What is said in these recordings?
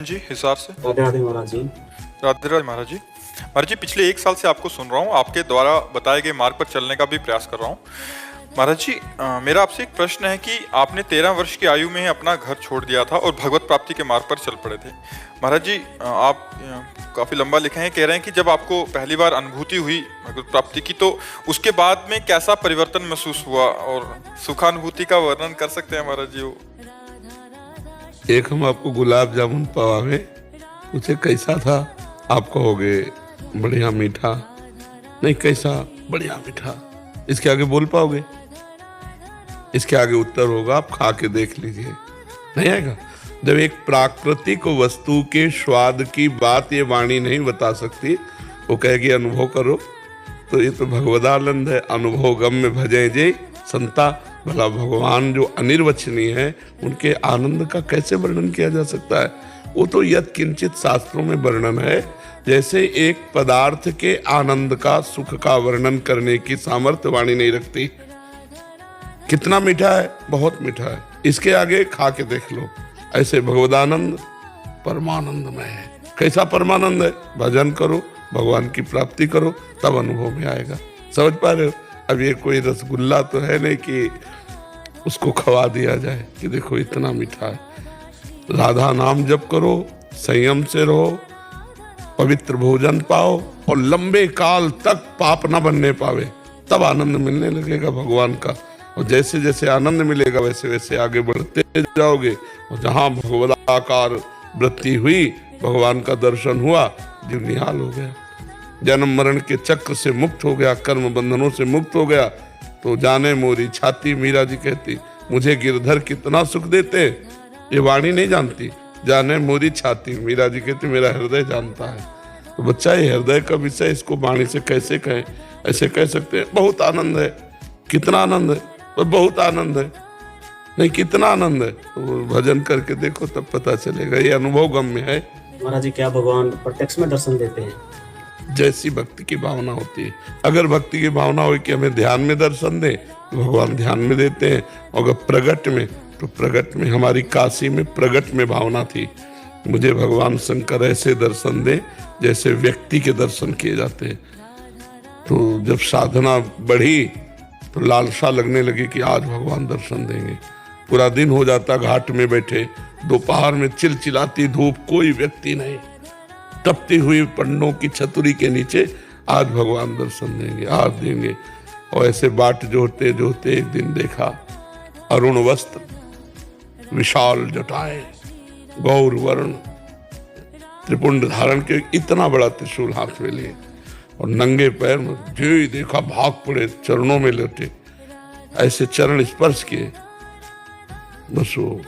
जी, हिसाब से। राधे राधे महाराज जी। राधे राधे महाराज जी। महाराज जी, पिछले 1 साल से आपको सुन रहा हूँ, आपके द्वारा बताए गए मार्ग पर चलने का भी प्रयास कर रहा हूँ। महाराज जी, मेरा आपसे एक प्रश्न है कि आपने 13 वर्ष की आयु में ही अपना घर छोड़ दिया था और भगवत प्राप्ति के मार्ग पर चल पड़े थे। महाराज जी, आप काफ़ी लंबा लिखे हैं, कह रहे हैं कि जब आपको पहली बार अनुभूति हुई भगवत प्राप्ति की, तो उसके बाद में कैसा परिवर्तन महसूस हुआ, और सुखानुभूति का वर्णन कर सकते हैं महाराज जी वो? एक हम आपको गुलाब जामुन पवावे, उसे कैसा था, आप कहोगे बढ़िया मीठा, नहीं कैसा बढ़िया मीठा, इसके आगे बोल पाओगे? इसके आगे उत्तर होगा, आप खा के देख लीजिए, नहीं आएगा। जब एक प्राकृतिक वस्तु के स्वाद की बात ये वाणी नहीं बता सकती, वो कहेगी अनुभव करो, तो ये तो भगवदानंद है। अनुभव गम्य भजे जय संता। भला भगवान जो अनिर्वचनीय है, उनके आनंद का कैसे वर्णन किया जा सकता है? वो तो यत् किंचित शास्त्रों में वर्णन है। जैसे एक पदार्थ के आनंद का, सुख का वर्णन करने की सामर्थ्य वाणी नहीं रखती। कितना मीठा है, बहुत मीठा है, इसके आगे खा के देख लो। ऐसे भगवदानंद परमानंदमय है। कैसा परमानंद है? भजन करो, भगवान की प्राप्ति करो, तब अनुभव में आएगा। समझ पा रहे हो? अब ये कोई रसगुल्ला तो है नहीं कि उसको खवा दिया जाए कि देखो इतना मीठा है। राधा नाम जप करो, संयम से रहो, पवित्र भोजन पाओ और लंबे काल तक पाप न बनने पावे, तब आनंद मिलने लगेगा भगवान का। और जैसे जैसे आनंद मिलेगा, वैसे वैसे आगे बढ़ते जाओगे। और जहां भगवदाकार वृत्ति हुई, भगवान का दर्शन हुआ, जीव निहाल हो गया, जन्म मरण के चक्र से मुक्त हो गया, कर्म बंधनों से मुक्त हो गया। तो जाने मोरी छाती, मीरा जी कहती, मुझे गिरधर कितना सुख देते, ये वाणी नहीं जानती। जाने मोरी छाती, मीरा जी कहती, मेरा हृदय जानता है। तो बच्चा, ये हृदय का विषय, इसको वाणी से कैसे कहें? ऐसे कह सकते हैं बहुत आनंद है। कितना आनंद है? तो बहुत आनंद है। नहीं, कितना आनंद है? तो भजन करके देखो, तब पता चलेगा। ये अनुभव गम्य है। महाराज जी, क्या भगवान प्रत्यक्ष में दर्शन देते हैं? जैसी भक्ति की भावना होती है। अगर भक्ति की भावना हो कि हमें ध्यान में दर्शन दे, तो भगवान ध्यान में देते हैं। और अगर प्रगट में, तो प्रगट में, हमारी काशी में प्रगट में भावना थी, मुझे भगवान शंकर ऐसे दर्शन दे जैसे व्यक्ति के दर्शन किए जाते हैं। तो जब साधना बढ़ी, तो लालसा लगने लगी कि आज भगवान दर्शन देंगे। पूरा दिन हो जाता घाट में बैठे, दोपहर में चिलचिलाती धूप, कोई व्यक्ति नहीं, तपती हुई पंडों की छतरी के नीचे, आज भगवान दर्शन देंगे, आज देंगे। और ऐसे बाट जोड़ते जोड़ते एक दिन देखा, अरुण वस्त्र, विशाल जटाएं, गौर वर्ण, त्रिपुंड धारण के, इतना बड़ा त्रिशूल हाथ में लिए और नंगे पैर में, जो ही देखा भाग पड़े, चरणों में लौटे, ऐसे चरण स्पर्श किए, बस वो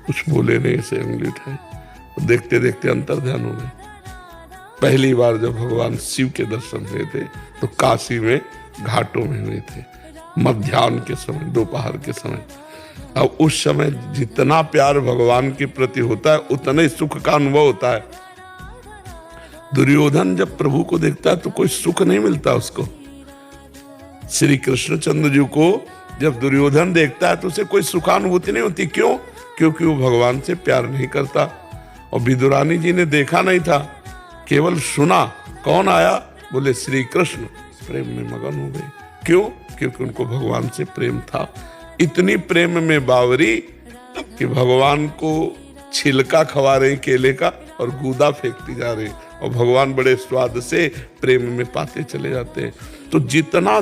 कुछ बोले नहीं, से अंगुली उठाए। देखते देखते अंतर ध्यान हो गए। पहली बार जब भगवान शिव के दर्शन हुए थे, तो काशी में घाटों में हुए थे, मध्याह्न के समय, दोपहर के समय। अब उस समय जितना प्यार भगवान के प्रति होता है, उतना ही सुख का अनुभव होता है। दुर्योधन जब प्रभु को देखता है, तो कोई सुख नहीं मिलता उसको। श्री कृष्णचंद्र जी को जब दुर्योधन देखता है, तो उसे कोई सुखानुभूति नहीं होती। क्यों? क्योंकि वो भगवान से प्यार नहीं करता। और विदुरानी जी ने देखा नहीं था, केवल सुना। कौन आया? बोले श्री कृष्ण। प्रेम में मगन हो गए। क्यों? क्योंकि उनको भगवान से प्रेम था। इतनी प्रेम में बावरी कि भगवान को छिलका खवा रहे केले का और गूदा फेंकती जा रही, और भगवान बड़े स्वाद से प्रेम में पाते चले जाते हैं। तो जितना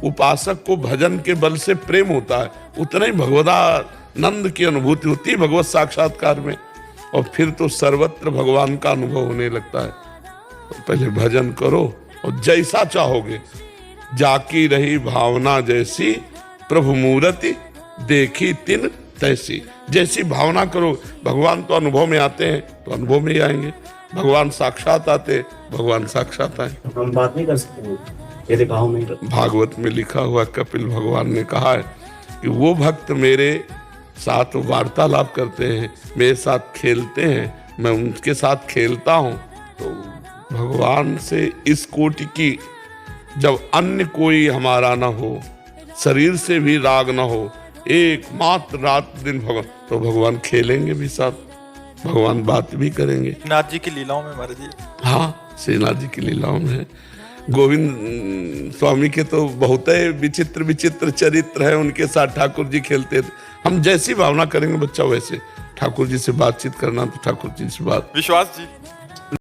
उपासक को भजन के बल से प्रेम होता है, उतना ही भगवदानंद की अनुभूति होती है भगवत साक्षात्कार में। और फिर तो सर्वत्र भगवान का अनुभव होने लगता है। तो पहले भजन करो, और जैसा चाहोगे, जाकी रही भावना जैसी, प्रभु मूर्ति देखी तिन तैसी। जैसी भावना करो, भगवान तो अनुभव में आते हैं, तो अनुभव में ही आएंगे। भगवान साक्षात आते, भगवान साक्षात आए। हम बात नहीं कर सकते, ये दिखाओ नहीं। भागवत में लिखा हुआ, कपिल भगवान ने कहा है कि वो भक्त मेरे साथ वार्तालाप करते हैं, मेरे साथ खेलते हैं, मैं उनके साथ खेलता हूँ। तो भगवान से इस कोटि की, जब अन्य कोई हमारा ना हो, शरीर से भी राग ना हो, एकमात्र रात दिन भगवान, तो भगवान खेलेंगे भी साथ। भगवान बात भी करेंगे। नाथ जी की लीलाओं में महाराज जी। हाँ, श्रीनाथ जी की लीलाओं में है। गोविंद स्वामी के तो बहुत ही विचित्र विचित्र चरित्र है, उनके साथ ठाकुर जी खेलते थे। हम जैसी भावना करेंगे बच्चा वैसे, ठाकुर जी से बातचीत करना तो ठाकुर जी से बात। विश्वास जी।